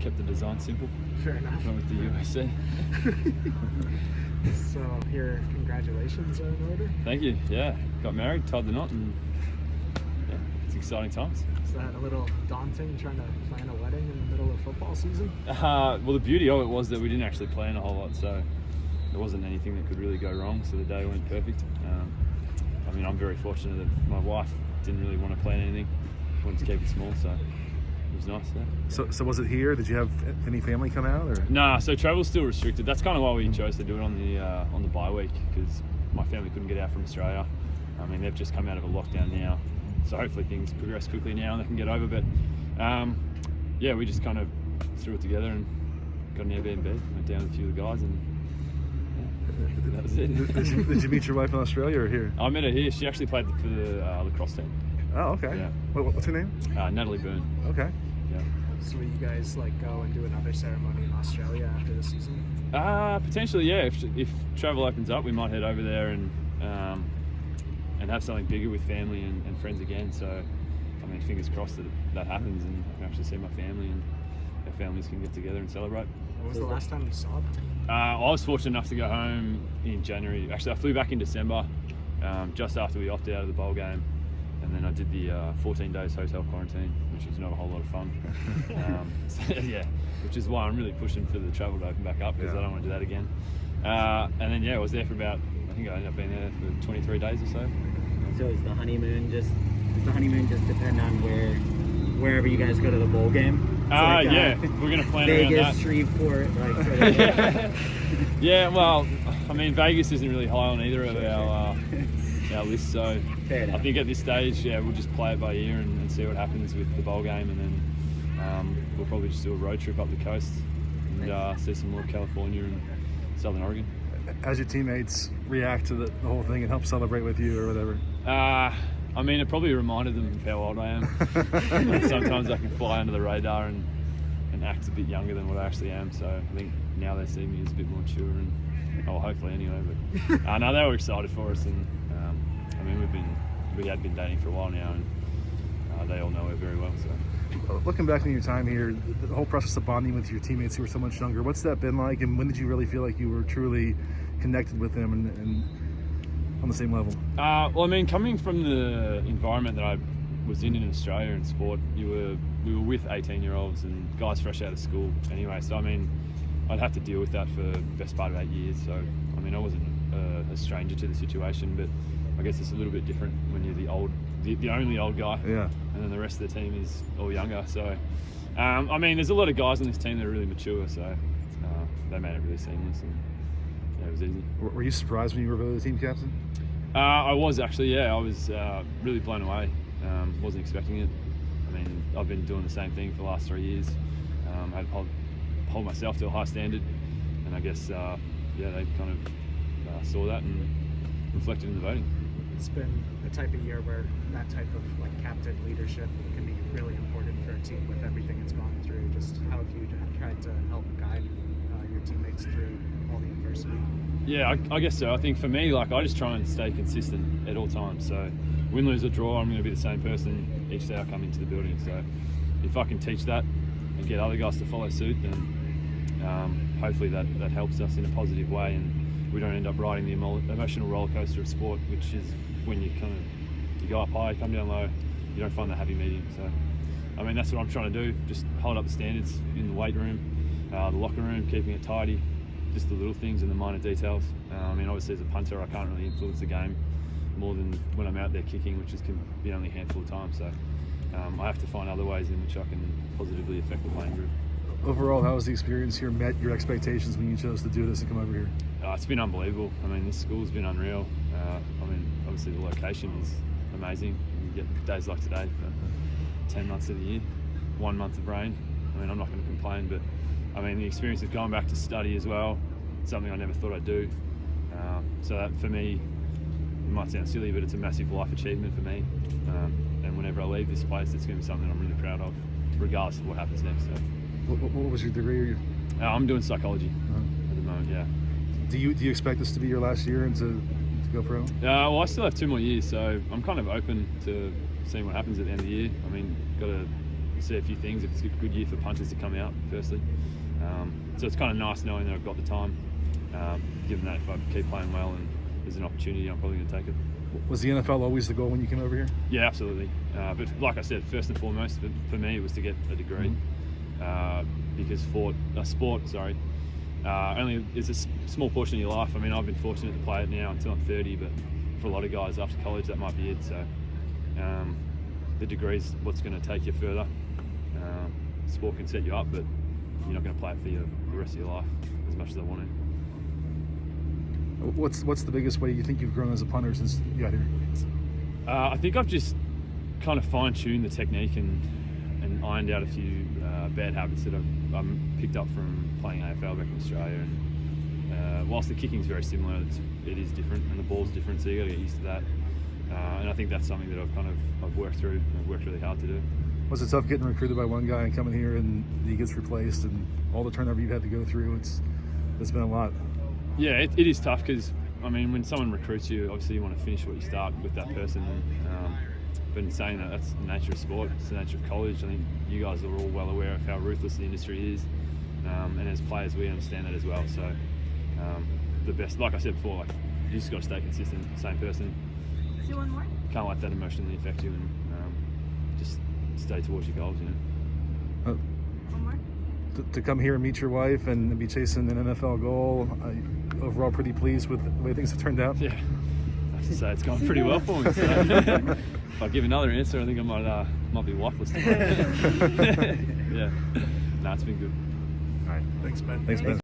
kept the design simple. Fair enough. Went with the USC. So here, congratulations in order. Thank you. Yeah, got married, tied the knot, and yeah, it's exciting times. Is that a little daunting trying to plan a wedding in the middle of football season? Well, the beauty of it was that we didn't actually plan a whole lot, so there wasn't anything that could really go wrong. So the day went perfect. I mean, I'm very fortunate that my wife didn't really want to plan anything. Wanted to keep it small, so it was nice. Yeah. So was it here? Did you have any family come out? Or? Nah, so travel's still restricted. That's kind of why we chose to do it on the bye week, because my family couldn't get out from Australia. I mean, they've just come out of a lockdown now, so hopefully things progress quickly now and they can get over. But yeah, we just kind of threw it together and got an Airbnb. Went down with a few of the guys, and yeah, that was it. Did you meet your wife in Australia or here? I met her here. She actually played for the lacrosse team. Oh, okay. Yeah. What's her name? Natalie Byrne. Okay. Yeah. So will you guys go and do another ceremony in Australia after the season? Potentially, yeah. If travel opens up, we might head over there and have something bigger with family and friends again. So, I mean, fingers crossed that happens and I can actually see my family and our families can get together and celebrate. When was the last time you saw them? I was fortunate enough to go home in January. Actually, I flew back in December, just after we opted out of the bowl game. And then I did the 14 days hotel quarantine, which was not a whole lot of fun. So, yeah, which is why I'm really pushing for the travel to open back up, because I don't want to do that again. And then, yeah, I was there for about, I think I ended up being there for 23 days or so. So does the honeymoon just depend on wherever you guys go to the bowl game? So yeah, we're going to plan Vegas, around that. Shreveport, Yeah, well, I mean, Vegas isn't really high on either of our list, so I think at this stage, yeah, we'll just play it by ear and see what happens with the bowl game, and then we'll probably just do a road trip up the coast and see some more California and Southern Oregon. As your teammates react to the whole thing and help celebrate with you or whatever? I mean, it probably reminded them of how old I am. Like, sometimes I can fly under the radar and act a bit younger than what I actually am, so I think now they see me as a bit more mature, and hopefully anyway. But no, they were excited for us, and I mean, we had been dating for a while now, and they all know her very well. So, looking back on your time here, the whole process of bonding with your teammates who were so much younger, what's that been like, and when did you really feel like you were truly connected with them and on the same level? Well, I mean, coming from the environment that I was in Australia in sport, we were with 18-year-olds and guys fresh out of school anyway. So I mean, I'd have to deal with that for the best part of 8 years. So I mean, I wasn't a stranger to the situation, but I guess it's a little bit different when you're the only old guy, yeah, and then the rest of the team is all younger. So, I mean, there's a lot of guys on this team that are really mature, so they made it really seamless, and yeah, it was easy. Were you surprised when you were voted the team captain? I was actually, yeah. I was really blown away. Wasn't expecting it. I mean, I've been doing the same thing for the last 3 years. I had to hold myself to a high standard, and I guess, yeah, they kind of saw that and reflected in the voting. It's been the type of year where that type of captain leadership can be really important for a team with everything it's gone through. Just how have you tried to help guide your teammates through all the adversity? Yeah, I guess so. I think for me, I just try and stay consistent at all times. So win, lose or draw, I'm going to be the same person each day I come into the building. So if I can teach that and get other guys to follow suit, then hopefully that helps us in a positive way, and we don't end up riding the emotional roller coaster of sport, which is when you go up high, come down low, you don't find that happy medium. So, I mean, that's what I'm trying to do, just hold up the standards in the weight room, the locker room, keeping it tidy, just the little things and the minor details. I mean, obviously as a punter, I can't really influence the game more than when I'm out there kicking, which can be only a handful of times. So I have to find other ways in which I can positively affect the playing group. Overall, how has the experience here met your expectations when you chose to do this and come over here? It's been unbelievable. I mean, this school's been unreal. I mean, obviously the location is amazing. You get days like today for 10 months of the year, 1 month of rain. I mean, I'm not going to complain, but I mean, the experience of going back to study as well, something I never thought I'd do. So that, for me, it might sound silly, but it's a massive life achievement for me. And whenever I leave this place, it's going to be something I'm really proud of, regardless of what happens next. So. What was your degree? I'm doing psychology at the moment, yeah. Do you expect this to be your last year and to go pro? Well, I still have 2 more years, so I'm kind of open to seeing what happens at the end of the year. I mean, got to see a few things. It's a good year for punters to come out, firstly. So it's kind of nice knowing that I've got the time, given that if I keep playing well and there's an opportunity, I'm probably going to take it. Was the NFL always the goal when you came over here? Yeah, absolutely. But like I said, first and foremost, for me, it was to get a degree. Because sport, only is a small portion of your life. I mean, I've been fortunate to play it now until I'm 30, but for a lot of guys after college, that might be it. So the degree's what's going to take you further. Sport can set you up, but you're not going to play it for the rest of your life as much as I want to. What's the biggest way you think you've grown as a punter since you got here? I think I've just kind of fine-tuned the technique and ironed out a few bad habits that I've picked up from playing AFL back in Australia. And whilst the kicking's very similar, it is different, and the ball's different, so you got to get used to that. And I think that's something that I've worked through and I've worked really hard to do. Was it tough getting recruited by one guy and coming here and he gets replaced and all the turnover you've had to go through? It's been a lot. Yeah, it is tough because, I mean, when someone recruits you, obviously you want to finish what you start with that person. But in saying that, that's the nature of sport, it's the nature of college. I think you guys are all well aware of how ruthless the industry is. And as players, we understand that as well. So the best, like I said before, like you just got to stay consistent, same person. Do one more? Can't let that emotionally affect you, and just stay towards your goals, you know. One more? To come here and meet your wife and be chasing an NFL goal, overall pretty pleased with the way things have turned out? Yeah, I have to say it's gone pretty well for me. So if I give another answer, I think I might be wifeless. Yeah, no, it's been good. All right, thanks, Ben.